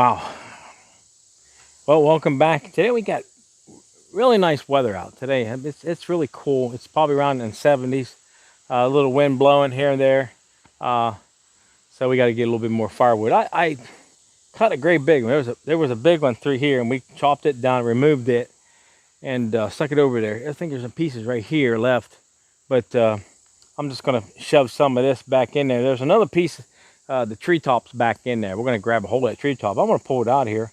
Wow. Well, welcome back. Today we got really nice weather out today. It's really cool. It's probably around in the 70s. A little wind blowing here and there. Uh, so we got to get a little bit more firewood. I cut a great big one. There was a big one through here, and we chopped it down, removed it, and stuck it over there. I think there's some pieces right here left, but I'm just gonna shove some of this back in there. There's another piece, the treetop's back in there. We're gonna grab a hold of that treetop. I'm gonna pull it out here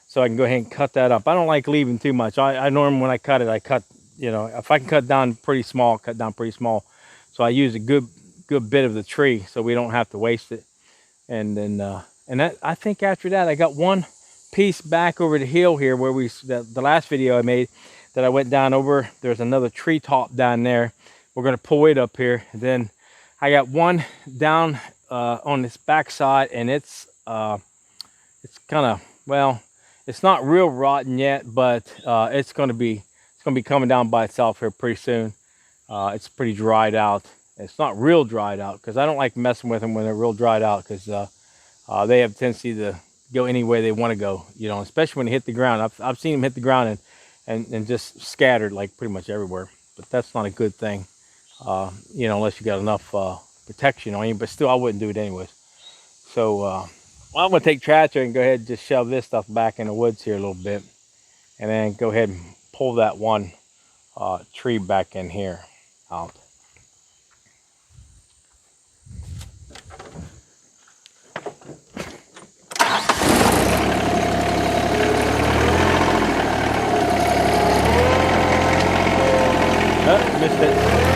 so I can go ahead and cut that up. I don't like leaving too much. I normally when I cut it, I cut, if I can cut down pretty small, cut down pretty small. So I use a good bit of the tree so we don't have to waste it. And then I think after that I got one piece back over the hill here where the last video I made that I went down over. There's another treetop down there. We're gonna pull it up here. And then I got one down on this back side, and it's kind of, well, it's not real rotten yet, but it's gonna be coming down by itself here pretty soon. It's pretty dried out. It's not real dried out because I don't like messing with them when they're real dried out, because they have a tendency to go any way they want to go, especially when they hit the ground. I've seen them hit the ground and just scattered like pretty much everywhere. But that's not a good thing, unless you got enough protection on you. But still, I wouldn't do it anyways. So well, I'm gonna take tractor and go ahead and just shove this stuff back in the woods here a little bit, and then go ahead and pull that one tree back in here out. Oh, missed it.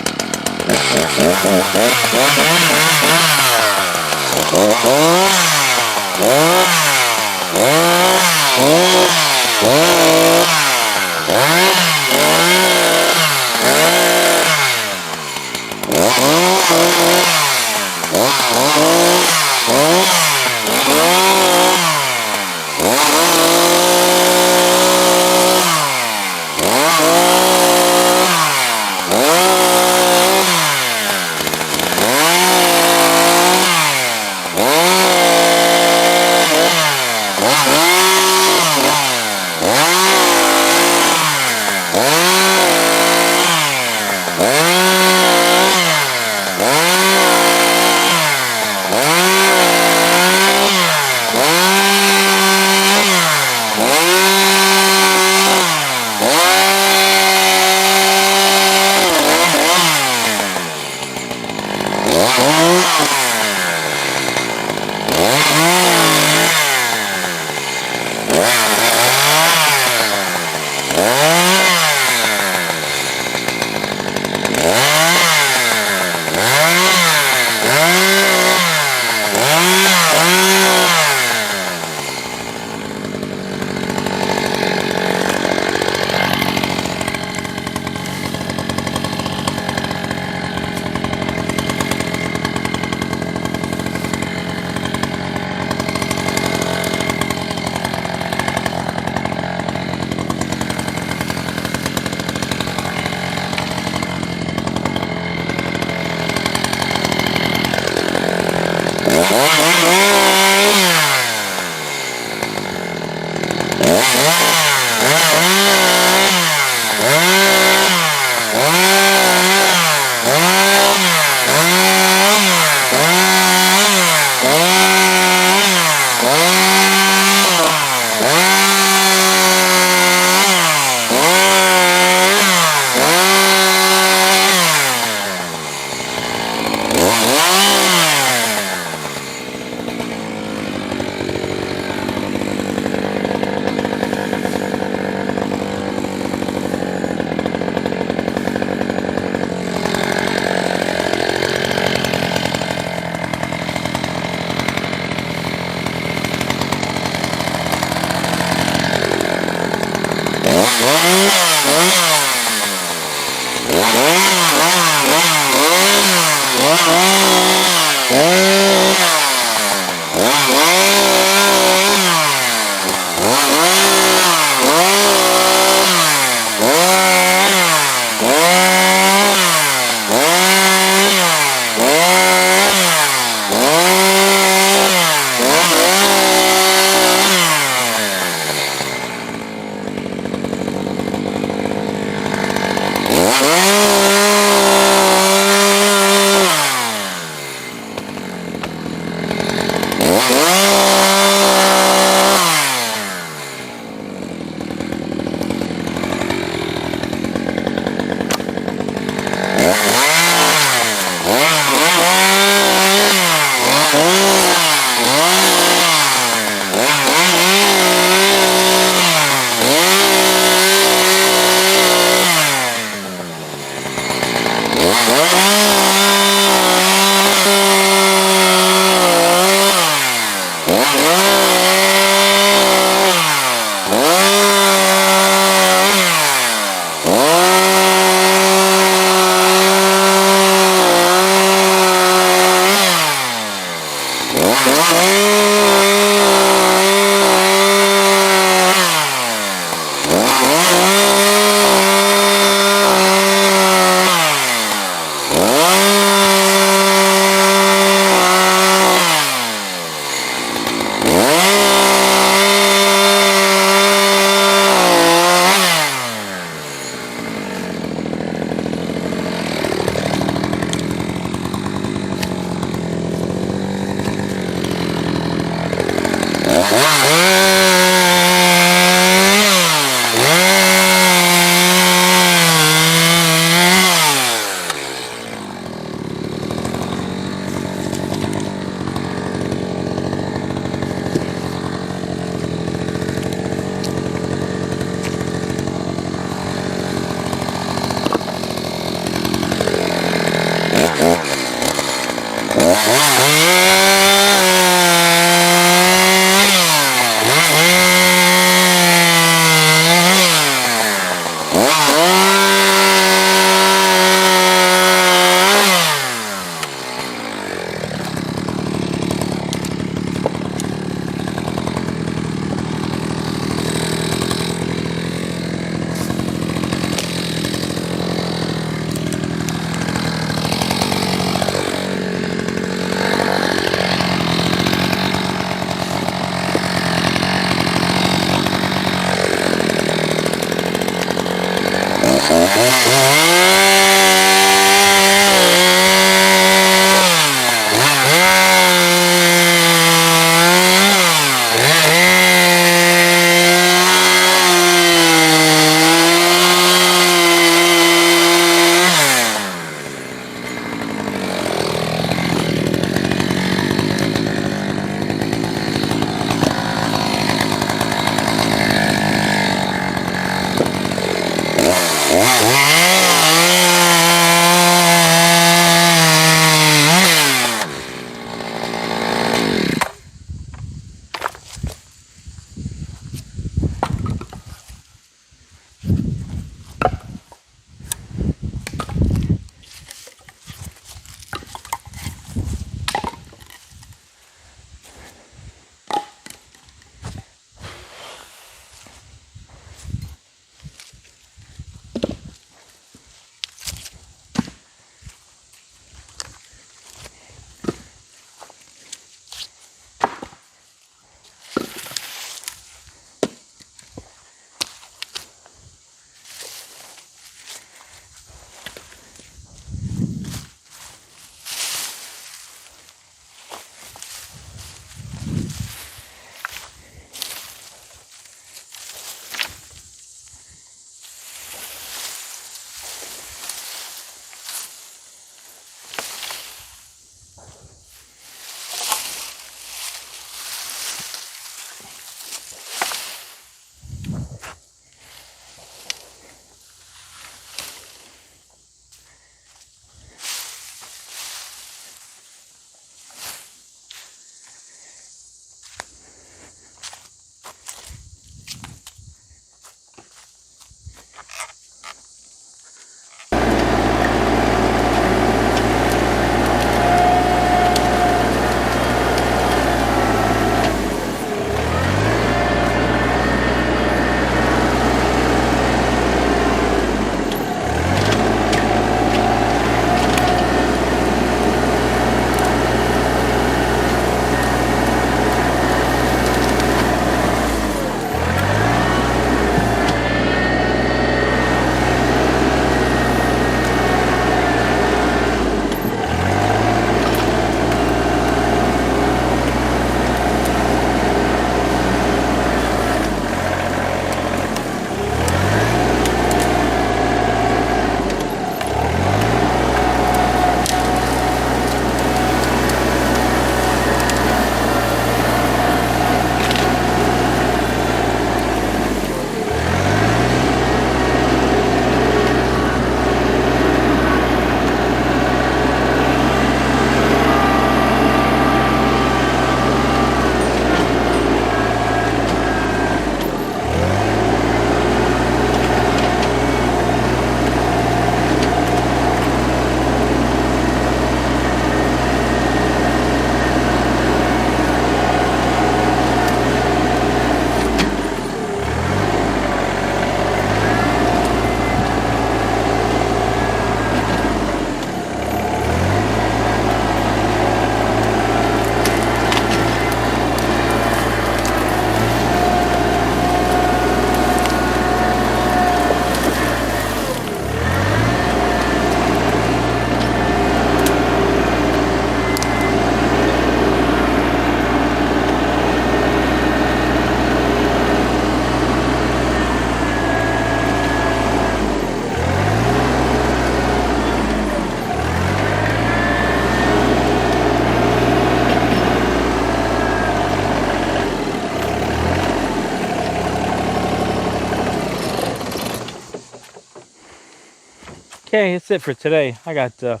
Okay, that's it for today. I got to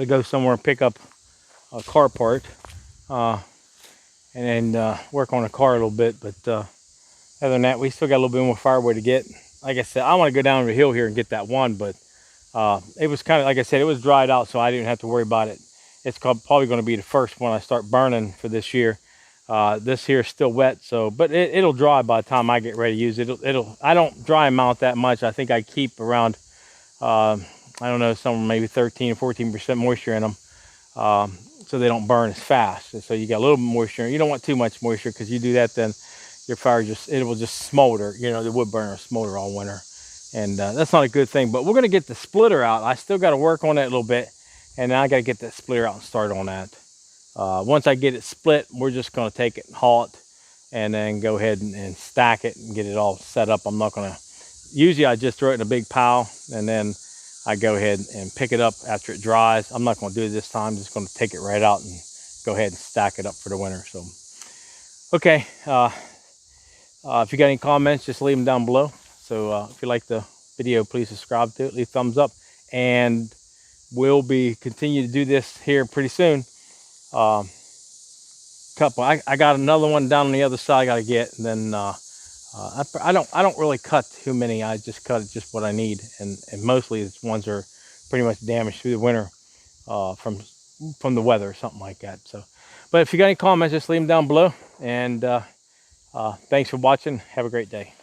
go somewhere and pick up car part, and then work on the car a little bit. But other than that, we still got a little bit more firewood to get. Like I said, I want to go down the hill here and get that one, but it was kind of, like I said, it was dried out, so I didn't have to worry about it. It's probably going to be the first one I start burning for this year. This here is still wet, so but it'll dry by the time I get ready to use it. I don't dry them out that much. I think I keep around I don't know, some maybe 13 or 14% moisture in them, so they don't burn as fast. So you got a little moisture. You don't want too much moisture, because you do that, then your fire it will just smolder. You know, the wood burner will smolder all winter, and that's not a good thing. But we're gonna get the splitter out. I still got to work on that a little bit, and then I got to get that splitter out and start on that. Once I get it split, we're just gonna take it and haul it, and then go ahead and stack it and get it all set up. I'm not gonna. Usually I just throw it in a big pile, and then I go ahead and pick it up after it dries. I'm not going to do it this time. I'm just going to take it right out and go ahead and stack it up for the winter. So, okay. If you got any comments, just leave them down below. So if you like the video, please subscribe to it, leave thumbs up, and we'll be continue to do this here pretty soon. I got another one down on the other side I got to get, and then I don't really cut too many. I just cut just what I need, and mostly it's ones are pretty much damaged through the winter from the weather or something like that. So, but if you got any comments, just leave them down below, and thanks for watching. Have a great day.